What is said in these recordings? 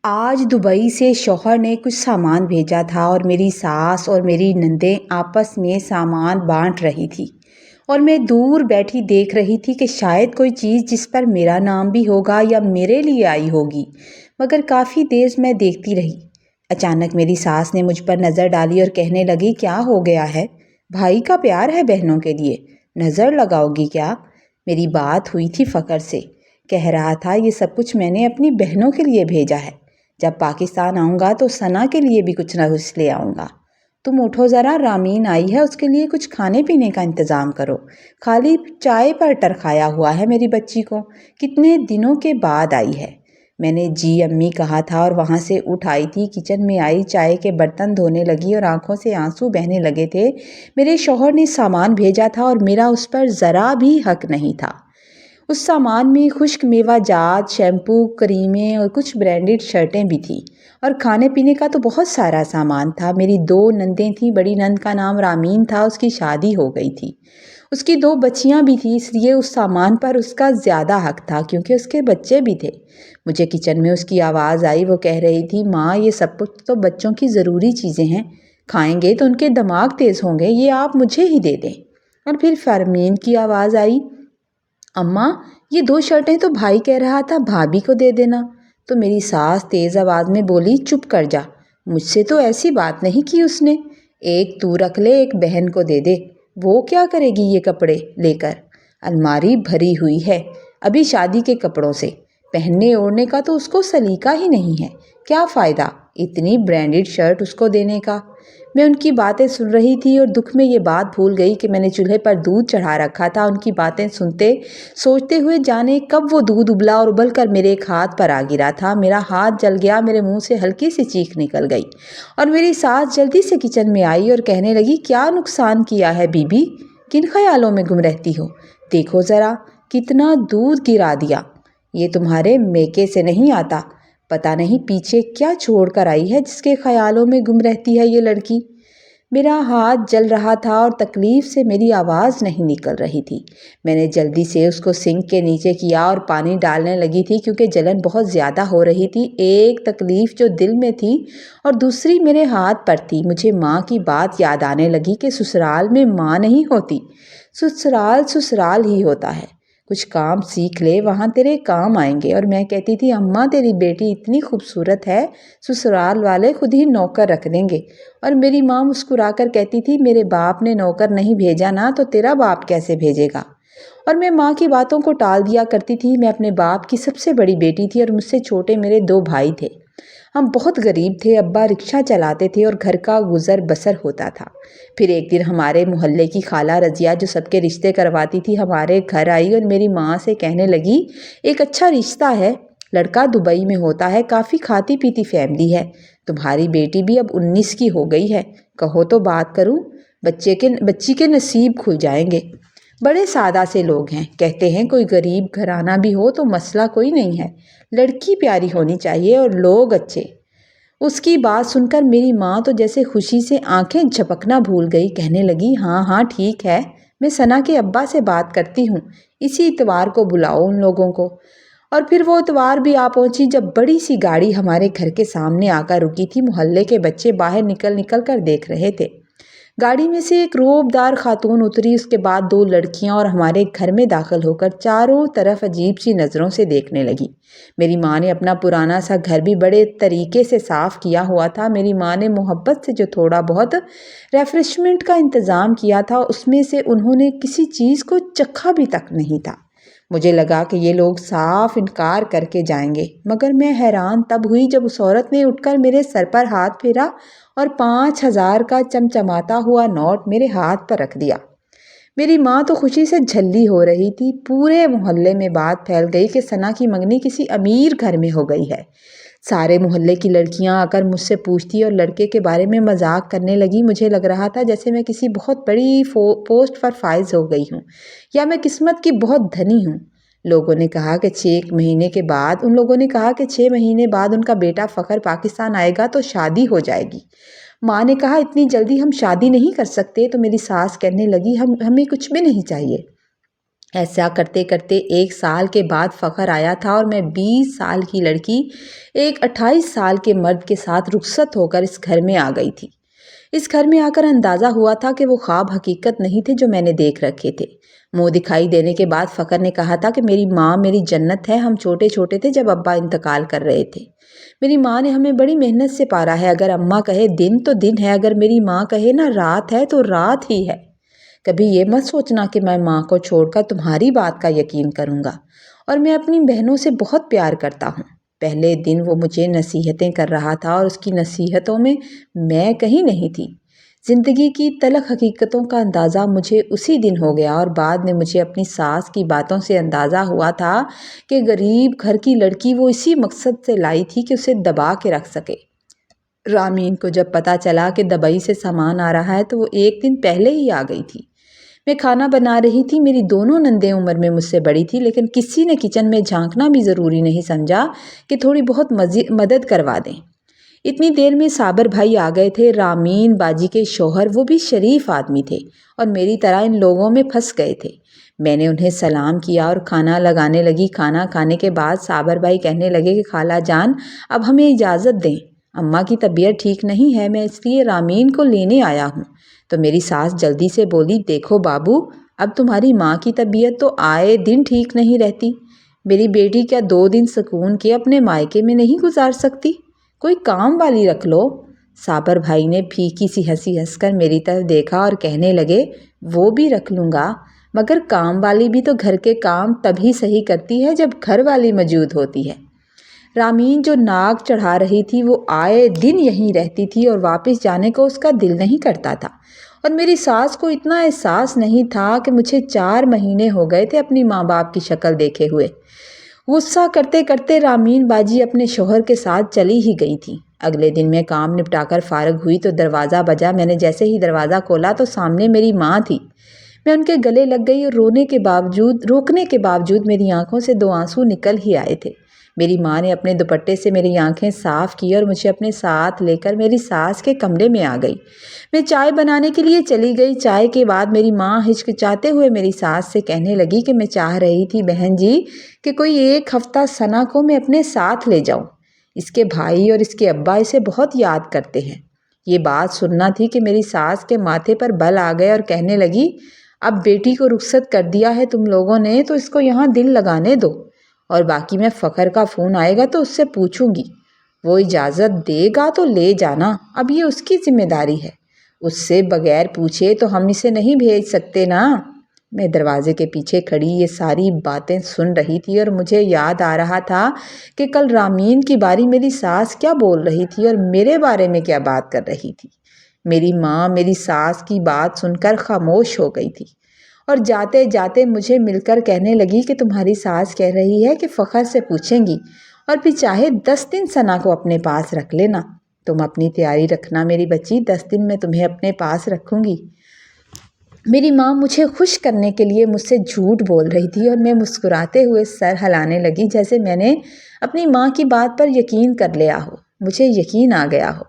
آج دبئی سے شوہر نے کچھ سامان بھیجا تھا اور میری ساس اور میری نندیں آپس میں سامان بانٹ رہی تھی اور میں دور بیٹھی دیکھ رہی تھی کہ شاید کوئی چیز جس پر میرا نام بھی ہوگا یا میرے لیے آئی ہوگی، مگر کافی دیر میں دیکھتی رہی۔ اچانک میری ساس نے مجھ پر نظر ڈالی اور کہنے لگی، کیا ہو گیا ہے؟ بھائی کا پیار ہے بہنوں کے لیے، نظر لگاؤ گی کیا؟ میری بات ہوئی تھی فخر سے، کہہ رہا تھا یہ سب کچھ میں نے اپنی بہنوں کے لیے بھیجا ہے، جب پاکستان آؤں گا تو ثنا کے لیے بھی کچھ نہ کچھ لے آؤں گا۔ تم اٹھو ذرا، رامین آئی ہے، اس کے لیے کچھ کھانے پینے کا انتظام کرو، خالی چائے پر ٹرکھایا ہوا ہے میری بچی کو، کتنے دنوں کے بعد آئی ہے۔ میں نے جی امی کہا تھا اور وہاں سے اٹھ آئی تھی، کچن میں آئی، چائے کے برتن دھونے لگی اور آنکھوں سے آنسو بہنے لگے تھے۔ میرے شوہر نے سامان بھیجا تھا اور میرا اس پر ذرا بھی حق نہیں تھا۔ اس سامان میں خشک میوہ جات، شیمپو، کریمیں اور کچھ برانڈڈ شرٹیں بھی تھیں اور کھانے پینے کا تو بہت سارا سامان تھا۔ میری 2 نندیں تھیں، بڑی نند کا نام رامین تھا، اس کی شادی ہو گئی تھی، اس کی 2 بچیاں بھی تھیں، اس لیے اس سامان پر اس کا زیادہ حق تھا کیونکہ اس کے بچے بھی تھے۔ مجھے کچن میں اس کی آواز آئی، وہ کہہ رہی تھی، ماں یہ سب کچھ تو بچوں کی ضروری چیزیں ہیں، کھائیں گے تو ان کے دماغ تیز ہوں گے، یہ آپ مجھے ہی دے دیں۔ اور پھر فرمین کی آواز آئی، اماں یہ 2 شرٹیں تو بھائی کہہ رہا تھا بھابھی کو دے دینا۔ تو میری ساس تیز آواز میں بولی، چپ کر جا، مجھ سے تو ایسی بات نہیں کی اس نے، ایک تو رکھ لے، ایک بہن کو دے دے، وہ کیا کرے گی یہ کپڑے لے کر؟ الماری بھری ہوئی ہے ابھی شادی کے کپڑوں سے، پہننے اوڑھنے کا تو اس کو سلیقہ ہی نہیں ہے، کیا فائدہ اتنی برانڈڈ شرٹ اس کو دینے کا؟ میں ان کی باتیں سن رہی تھی اور دکھ میں یہ بات بھول گئی کہ میں نے چولہے پر دودھ چڑھا رکھا تھا۔ ان کی باتیں سنتے سوچتے ہوئے جانے کب وہ دودھ ابلا اور ابل کر میرے ایک ہاتھ پر آ گرا تھا، میرا ہاتھ جل گیا، میرے منہ سے ہلکی سی چیخ نکل گئی اور میری ساس جلدی سے کچن میں آئی اور کہنے لگی، کیا نقصان کیا ہے بی بی؟ کن خیالوں میں گم رہتی ہو؟ دیکھو ذرا کتنا دودھ گرا دیا، یہ تمہارے میکے سے نہیں آتا، پتہ نہیں پیچھے کیا چھوڑ کر آئی ہے جس کے خیالوں میں گم رہتی ہے یہ لڑکی۔ میرا ہاتھ جل رہا تھا اور تکلیف سے میری آواز نہیں نکل رہی تھی۔ میں نے جلدی سے اس کو سنک کے نیچے کیا اور پانی ڈالنے لگی تھی کیونکہ جلن بہت زیادہ ہو رہی تھی، ایک تکلیف جو دل میں تھی اور دوسری میرے ہاتھ پر تھی۔ مجھے ماں کی بات یاد آنے لگی کہ سسرال میں ماں نہیں ہوتی، سسرال سسرال ہی ہوتا ہے، کچھ کام سیکھ لے، وہاں تیرے کام آئیں گے۔ اور میں کہتی تھی، اماں تیری بیٹی اتنی خوبصورت ہے، سسرال والے خود ہی نوکر رکھ دیں گے۔ اور میری ماں مسکرا کر کہتی تھی، میرے باپ نے نوکر نہیں بھیجا نا تو تیرا باپ کیسے بھیجے گا؟ اور میں ماں کی باتوں کو ٹال دیا کرتی تھی۔ میں اپنے باپ کی سب سے بڑی بیٹی تھی اور مجھ سے چھوٹے میرے 2 بھائی تھے، ہم بہت غریب تھے، ابا رکشہ چلاتے تھے اور گھر کا گزر بسر ہوتا تھا۔ پھر ایک دن ہمارے محلے کی خالہ رضیہ جو سب کے رشتے کرواتی تھی ہمارے گھر آئی اور میری ماں سے کہنے لگی، ایک اچھا رشتہ ہے، لڑکا دبئی میں ہوتا ہے، کافی کھاتی پیتی فیملی ہے، تمہاری بیٹی بھی اب 19 کی ہو گئی ہے، کہو تو بات کروں، بچی کے نصیب کھل جائیں گے۔ بڑے سادہ سے لوگ ہیں، کہتے ہیں کوئی غریب گھرانہ بھی ہو تو مسئلہ کوئی نہیں ہے، لڑکی پیاری ہونی چاہیے اور لوگ اچھے۔ اس کی بات سن کر میری ماں تو جیسے خوشی سے آنکھیں جھپکنا بھول گئی، کہنے لگی، ہاں ہاں ٹھیک ہے، میں ثنا کے ابا سے بات کرتی ہوں، اسی اتوار کو بلاؤ ان لوگوں کو۔ اور پھر وہ اتوار بھی آ پہنچی جب بڑی سی گاڑی ہمارے گھر کے سامنے آ کر رکی تھی۔ محلے کے بچے باہر نکل کر دیکھ رہے تھے۔ گاڑی میں سے ایک روبدار خاتون اتری، اس کے بعد 2 لڑکیاں، اور ہمارے گھر میں داخل ہو کر چاروں طرف عجیب سی نظروں سے دیکھنے لگی۔ میری ماں نے اپنا پرانا سا گھر بھی بڑے طریقے سے صاف کیا ہوا تھا۔ میری ماں نے محبت سے جو تھوڑا بہت ریفریشمنٹ کا انتظام کیا تھا اس میں سے انہوں نے کسی چیز کو چکھا بھی تک نہیں تھا۔ مجھے لگا کہ یہ لوگ صاف انکار کر کے جائیں گے، مگر میں حیران تب ہوئی جب اس عورت نے اٹھ کر میرے سر پر ہاتھ پھیرا اور 5,000 کا چمچماتا ہوا نوٹ میرے ہاتھ پر رکھ دیا۔ میری ماں تو خوشی سے جھلی ہو رہی تھی۔ پورے محلے میں بات پھیل گئی کہ ثنا کی منگنی کسی امیر گھر میں ہو گئی ہے۔ سارے محلے کی لڑکیاں آ کر مجھ سے پوچھتی اور لڑکے کے بارے میں مذاق کرنے لگی۔ مجھے لگ رہا تھا جیسے میں کسی بہت بڑی پوسٹ پر فائز ہو گئی ہوں یا میں قسمت کی بہت دھنی ہوں۔ لوگوں نے کہا کہ 6 مہینے بعد ان کا بیٹا فخر پاکستان آئے گا تو شادی ہو جائے گی۔ ماں نے کہا اتنی جلدی ہم شادی نہیں کر سکتے، تو میری ساس کہنے لگی، ہمیں کچھ بھی نہیں چاہیے، ایسا کرتے کرتے 1 سال کے بعد فخر آیا تھا اور میں 20 سال کی لڑکی ایک 28 سال کے مرد کے ساتھ رخصت ہو کر اس گھر میں آ گئی تھی۔ اس گھر میں آ کر اندازہ ہوا تھا کہ وہ خواب حقیقت نہیں تھے جو میں نے دیکھ رکھے تھے۔ منہ دکھائی دینے کے بعد فخر نے کہا تھا کہ میری ماں میری جنت ہے، ہم چھوٹے چھوٹے تھے جب ابا انتقال کر رہے تھے۔ میری ماں نے ہمیں بڑی محنت سے پالا ہے، اگر اماں کہے دن تو دن ہے، اگر میری ماں کہے نا رات ہے تو رات ہی ہے۔ کبھی یہ مت سوچنا کہ میں ماں کو چھوڑ کر تمہاری بات کا یقین کروں گا، اور میں اپنی بہنوں سے بہت پیار کرتا ہوں۔ پہلے دن وہ مجھے نصیحتیں کر رہا تھا اور اس کی نصیحتوں میں کہیں نہیں تھی۔ زندگی کی تلخ حقیقتوں کا اندازہ مجھے اسی دن ہو گیا، اور بعد میں مجھے اپنی ساس کی باتوں سے اندازہ ہوا تھا کہ غریب گھر کی لڑکی وہ اسی مقصد سے لائی تھی کہ اسے دبا کے رکھ سکے۔ رامین کو جب پتہ چلا کہ دبئی سے سامان آ رہا ہے تو وہ 1 دن پہلے ہی آ گئی تھی۔ میں کھانا بنا رہی تھی، میری دونوں نندیں عمر میں مجھ سے بڑی تھی، لیکن کسی نے کچن میں جھانکنا بھی ضروری نہیں سمجھا کہ تھوڑی بہت مدد کروا دیں۔ اتنی دیر میں صابر بھائی آ گئے تھے، رامین باجی کے شوہر، وہ بھی شریف آدمی تھے اور میری طرح ان لوگوں میں پھنس گئے تھے۔ میں نے انہیں سلام کیا اور کھانا لگانے لگی۔ کھانا کھانے کے بعد صابر بھائی کہنے لگے کہ خالہ جان اب ہمیں اجازت دیں، اماں کی طبیعت ٹھیک نہیں ہے، میں اس لیے رامین کو لینے آیا ہوں۔ تو میری ساس جلدی سے بولی، دیکھو بابو، اب تمہاری ماں کی طبیعت تو آئے دن ٹھیک نہیں رہتی، میری بیٹی کیا 2 دن سکون کے اپنے مائکے میں نہیں گزار سکتی؟ کوئی کام والی رکھ لو۔ صابر بھائی نے پھیکی سی ہنسی ہنس کر میری طرف دیکھا اور کہنے لگے، وہ بھی رکھ لوں گا، مگر کام والی بھی تو گھر کے کام تبھی صحیح کرتی ہے جب گھر والی موجود ہوتی ہے۔ رامین جو ناک چڑھا رہی تھی وہ آئے دن یہیں رہتی تھی اور واپس جانے کو اس کا دل نہیں کرتا تھا، اور میری ساس کو اتنا احساس نہیں تھا کہ مجھے 4 مہینے ہو گئے تھے اپنی ماں باپ کی شکل دیکھے ہوئے۔ غصہ کرتے کرتے رامین باجی اپنے شوہر کے ساتھ چلی ہی گئی تھی۔ اگلے دن میں کام نپٹا کر فارغ ہوئی تو دروازہ بجا۔ میں نے جیسے ہی دروازہ کھولا تو سامنے میری ماں تھی۔ میں ان کے گلے لگ گئی اور روکنے کے باوجود میری آنکھوں سے 2 آنسو نکل ہی آئے تھے۔ میری ماں نے اپنے دوپٹے سے میری آنکھیں صاف کی اور مجھے اپنے ساتھ لے کر میری ساس کے کمرے میں آ گئی۔ میں چائے بنانے کے لیے چلی گئی۔ چائے کے بعد میری ماں ہچکچاتے ہوئے میری ساس سے کہنے لگی کہ میں چاہ رہی تھی بہن جی کہ کوئی 1 ہفتہ ثنا کو میں اپنے ساتھ لے جاؤں، اس کے بھائی اور اس کے ابا اسے بہت یاد کرتے ہیں۔ یہ بات سننا تھی کہ میری ساس کے ماتھے پر بل آ گئے اور کہنے لگی، اب بیٹی کو رخصت کر دیا ہے تم لوگوں نے تو اس کو یہاں دل لگانے دو، اور باقی میں فخر کا فون آئے گا تو اس سے پوچھوں گی، وہ اجازت دے گا تو لے جانا، اب یہ اس کی ذمہ داری ہے، اس سے بغیر پوچھے تو ہم اسے نہیں بھیج سکتے نا۔ میں دروازے کے پیچھے کھڑی یہ ساری باتیں سن رہی تھی اور مجھے یاد آ رہا تھا کہ کل رامین کی باری میری ساس کیا بول رہی تھی اور میرے بارے میں کیا بات کر رہی تھی۔ میری ماں میری ساس کی بات سن کر خاموش ہو گئی تھی اور جاتے جاتے مجھے مل کر کہنے لگی کہ تمہاری ساس کہہ رہی ہے کہ فخر سے پوچھیں گی اور پھر چاہے 10 دن ثنا کو اپنے پاس رکھ لینا۔ تم اپنی تیاری رکھنا میری بچی، 10 دن میں تمہیں اپنے پاس رکھوں گی۔ میری ماں مجھے خوش کرنے کے لیے مجھ سے جھوٹ بول رہی تھی اور میں مسکراتے ہوئے سر ہلانے لگی جیسے میں نے اپنی ماں کی بات پر یقین کر لیا ہو، مجھے یقین آ گیا ہو۔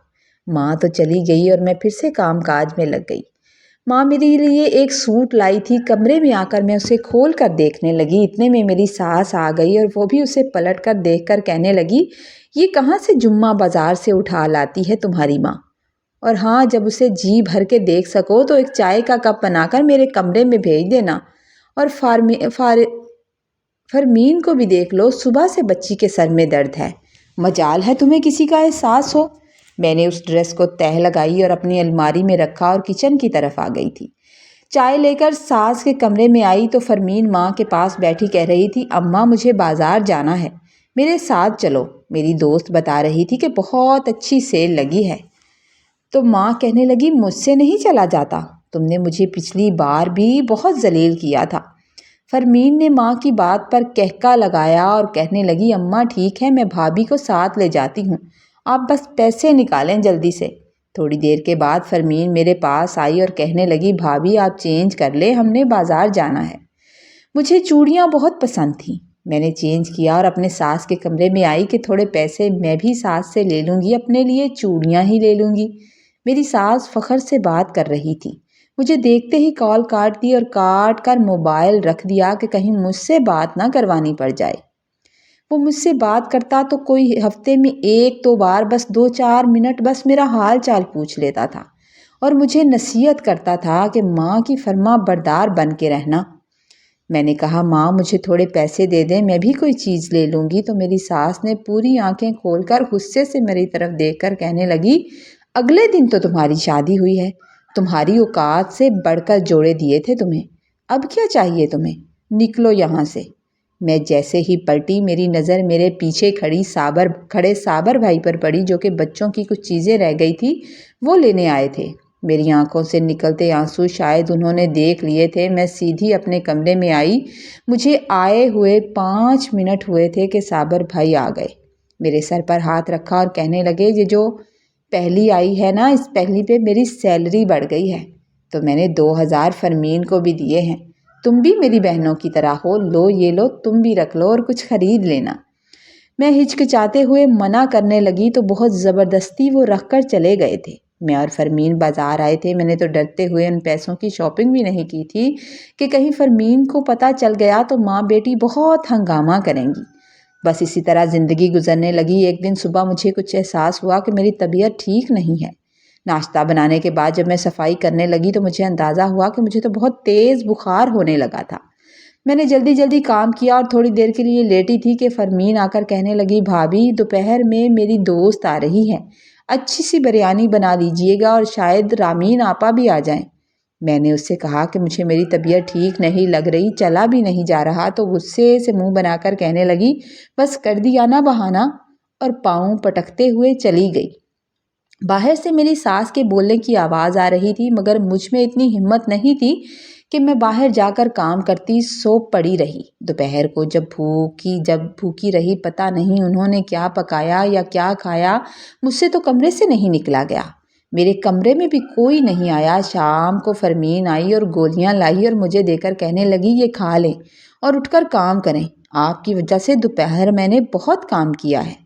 ماں تو چلی گئی اور میں پھر سے کام کاج میں لگ گئی۔ ماں میرے لیے ایک سوٹ لائی تھی، کمرے میں آ کر میں اسے کھول کر دیکھنے لگی، اتنے میں میری ساس آ گئی اور وہ بھی اسے پلٹ کر دیکھ کر کہنے لگی، یہ کہاں سے جمعہ بازار سے اٹھا لاتی ہے تمہاری ماں؟ اور ہاں، جب اسے جی بھر کے دیکھ سکو تو ایک چائے کا کپ بنا کر میرے کمرے میں بھیج دینا، اور فرمین کو بھی دیکھ لو، صبح سے بچی کے سر میں درد ہے، مجال ہے تمہیں کسی کا احساس ہو۔ میں نے اس ڈریس کو تہہ لگائی اور اپنی الماری میں رکھا اور کچن کی طرف آ گئی تھی۔ چائے لے کر ساس کے کمرے میں آئی تو فرمین ماں کے پاس بیٹھی کہہ رہی تھی، اماں مجھے بازار جانا ہے، میرے ساتھ چلو، میری دوست بتا رہی تھی کہ بہت اچھی سیل لگی ہے۔ تو ماں کہنے لگی، مجھ سے نہیں چلا جاتا، تم نے مجھے پچھلی بار بھی بہت ذلیل کیا تھا۔ فرمین نے ماں کی بات پر کہکا لگایا اور کہنے لگی، اماں ٹھیک ہے، میں بھابھی کو ساتھ لے جاتی ہوں، آپ بس پیسے نکالیں جلدی سے۔ تھوڑی دیر کے بعد فرمین میرے پاس آئی اور کہنے لگی، بھابھی آپ چینج کر لیں، ہم نے بازار جانا ہے۔ مجھے چوڑیاں بہت پسند تھیں۔ میں نے چینج کیا اور اپنے ساس کے کمرے میں آئی کہ تھوڑے پیسے میں بھی ساس سے لے لوں گی، اپنے لیے چوڑیاں ہی لے لوں گی۔ میری ساس فخر سے بات کر رہی تھی، مجھے دیکھتے ہی کال کاٹ دی اور کاٹ کر موبائل رکھ دیا کہ کہیں مجھ سے بات نہ کروانی پڑ جائے۔ وہ مجھ سے بات کرتا تو کوئی ہفتے میں 1-2 بار، بس 2-4 منٹ بس میرا حال چال پوچھ لیتا تھا اور مجھے نصیحت کرتا تھا کہ ماں کی فرما بردار بن کے رہنا۔ میں نے کہا ماں مجھے تھوڑے پیسے دے دیں، میں بھی کوئی چیز لے لوں گی، تو میری ساس نے پوری آنکھیں کھول کر غصے سے میری طرف دیکھ کر کہنے لگی اگلے دن تو تمہاری شادی ہوئی ہے، تمہاری اوقات سے بڑھ کر جوڑے دیے تھے تمہیں، اب کیا چاہیے تمہیں، نکلو یہاں سے۔ میں جیسے ہی پلٹی میری نظر میرے پیچھے کھڑے صابر بھائی پر پڑی جو کہ بچوں کی کچھ چیزیں رہ گئی تھی وہ لینے آئے تھے۔ میری آنکھوں سے نکلتے آنسو شاید انہوں نے دیکھ لیے تھے۔ میں سیدھی اپنے کمرے میں آئی۔ مجھے آئے ہوئے 5 منٹ ہوئے تھے کہ صابر بھائی آ گئے، میرے سر پر ہاتھ رکھا اور کہنے لگے یہ جو پہلی آئی ہے نا، اس پہلی پہ میری سیلری بڑھ گئی ہے، تو میں نے 2000 فرمین کو بھی دیے ہیں، تم بھی میری بہنوں کی طرح ہو، لو یہ لو، تم بھی رکھ لو اور کچھ خرید لینا۔ میں ہچکچاتے ہوئے منع کرنے لگی تو بہت زبردستی وہ رکھ کر چلے گئے تھے۔ میں اور فرمین بازار آئے تھے۔ میں نے تو ڈرتے ہوئے ان پیسوں کی شاپنگ بھی نہیں کی تھی کہ کہیں فرمین کو پتہ چل گیا تو ماں بیٹی بہت ہنگامہ کریں گی۔ بس اسی طرح زندگی گزرنے لگی۔ ایک دن صبح مجھے کچھ احساس ہوا کہ میری طبیعت ٹھیک نہیں ہے۔ ناشتہ بنانے کے بعد جب میں صفائی کرنے لگی تو مجھے اندازہ ہوا کہ مجھے تو بہت تیز بخار ہونے لگا تھا۔ میں نے جلدی کام کیا اور تھوڑی دیر کے لیے لیٹی تھی کہ فرمین آ کر کہنے لگی بھابھی دوپہر میں میری دوست آ رہی ہے، اچھی سی بریانی بنا دیجیے گا اور شاید رامین آپا بھی آ جائیں۔ میں نے اس سے کہا کہ مجھے میری طبیعت ٹھیک نہیں لگ رہی، چلا بھی نہیں جا رہا، تو غصے سے منہ بنا کر کہنے لگی بس کر دیا نا بہانہ، اور پاؤں پٹکتے ہوئے چلی گئی۔ باہر سے میری ساس کے بولنے کی آواز آ رہی تھی مگر مجھ میں اتنی ہمت نہیں تھی کہ میں باہر جا کر کام کرتی، سو پڑی رہی۔ دوپہر کو جب بھوکی رہی، پتہ نہیں انہوں نے کیا پکایا یا کیا کھایا، مجھ سے تو کمرے سے نہیں نکلا گیا، میرے کمرے میں بھی کوئی نہیں آیا۔ شام کو فرمین آئی اور گولیاں لائی اور مجھے دے کر کہنے لگی یہ کھا لیں اور اٹھ کر کام کریں، آپ کی وجہ سے دوپہر میں نے بہت کام کیا ہے۔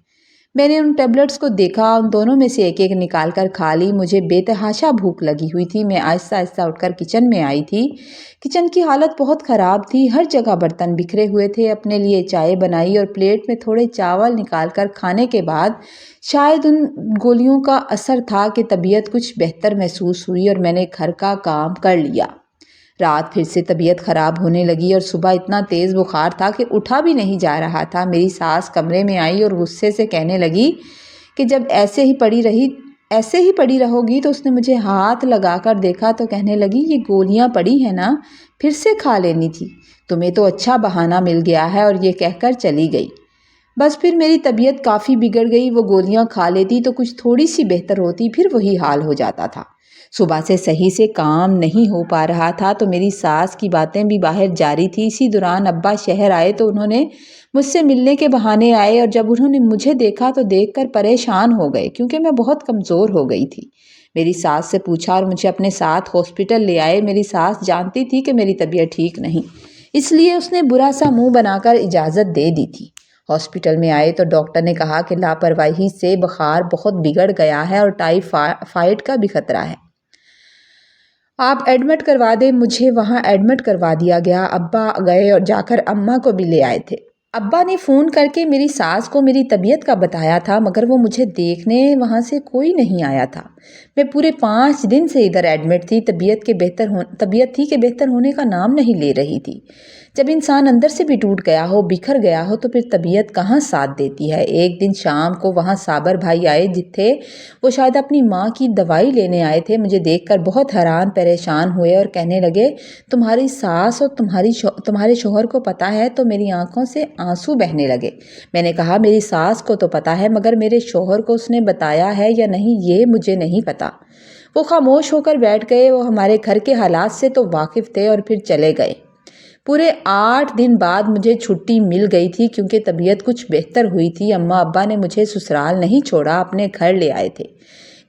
میں نے ان ٹیبلٹس کو دیکھا، ان دونوں میں سے ایک ایک نکال کر کھا لی۔ مجھے بے تحاشا بھوک لگی ہوئی تھی۔ میں آہستہ اٹھ کر کچن میں آئی تھی۔ کچن کی حالت بہت خراب تھی، ہر جگہ برتن بکھرے ہوئے تھے۔ اپنے لیے چائے بنائی اور پلیٹ میں تھوڑے چاول نکال کر کھانے کے بعد شاید ان گولیوں کا اثر تھا کہ طبیعت کچھ بہتر محسوس ہوئی اور میں نے گھر کا کام کر لیا۔ رات پھر سے طبیعت خراب ہونے لگی اور صبح اتنا تیز بخار تھا کہ اٹھا بھی نہیں جا رہا تھا۔ میری ساس کمرے میں آئی اور غصے سے کہنے لگی کہ جب ایسے ہی پڑی رہو گی، تو اس نے مجھے ہاتھ لگا کر دیکھا تو کہنے لگی یہ گولیاں پڑی ہیں نا، پھر سے کھا لینی تھی، تمہیں تو اچھا بہانہ مل گیا ہے، اور یہ کہہ کر چلی گئی۔ بس پھر میری طبیعت کافی بگڑ گئی۔ وہ گولیاں کھا لیتی تو کچھ تھوڑی سی بہتر ہوتی، پھر وہی حال ہو جاتا تھا۔ صبح سے صحیح سے کام نہیں ہو پا رہا تھا تو میری ساس کی باتیں بھی باہر جاری تھی۔ اسی دوران ابا شہر آئے تو انہوں نے مجھ سے ملنے کے بہانے آئے، اور جب انہوں نے مجھے دیکھا تو دیکھ کر پریشان ہو گئے کیونکہ میں بہت کمزور ہو گئی تھی۔ میری ساس سے پوچھا اور مجھے اپنے ساتھ ہاسپٹل لے آئے۔ میری ساس جانتی تھی کہ میری طبیعت ٹھیک نہیں، اس لیے اس نے برا سا منہ بنا کر اجازت دے دی تھی۔ ہاسپٹل میں آئے تو ڈاکٹر نے کہا کہ لاپرواہی سے بخار بہت بگڑ گیا ہے اور ٹائیفائڈ کا بھی خطرہ ہے، آپ ایڈمٹ کروا دیں۔ مجھے وہاں ایڈمٹ کروا دیا گیا۔ ابا گئے اور جا کر اماں کو بھی لے آئے تھے۔ ابا نے فون کر کے میری ساس کو میری طبیعت کا بتایا تھا مگر وہ مجھے دیکھنے وہاں سے کوئی نہیں آیا تھا۔ میں پورے 5 دن سے ادھر ایڈمٹ تھی۔ طبیعت تھی کہ بہتر ہونے کا نام نہیں لے رہی تھی۔ جب انسان اندر سے بھی ٹوٹ گیا ہو، بکھر گیا ہو، تو پھر طبیعت کہاں ساتھ دیتی ہے۔ ایک دن شام کو وہاں صابر بھائی آئے تھے، وہ شاید اپنی ماں کی دوائی لینے آئے تھے۔ مجھے دیکھ کر بہت حیران پریشان ہوئے اور کہنے لگے تمہاری ساس اور تمہارے شوہر کو پتہ ہے؟ تو میری آنکھوں سے آنسو بہنے لگے۔ میں نے کہا میری ساس کو تو پتہ ہے مگر میرے شوہر کو اس نے بتایا ہے یا نہیں یہ مجھے نہیں پتہ۔ وہ خاموش ہو کر بیٹھ گئے۔ وہ ہمارے گھر کے حالات سے تو واقف تھے اور پھر چلے گئے۔ پورے 8 دن بعد مجھے چھٹی مل گئی تھی کیونکہ طبیعت کچھ بہتر ہوئی تھی۔ اماں ابا نے مجھے سسرال نہیں چھوڑا، اپنے گھر لے آئے تھے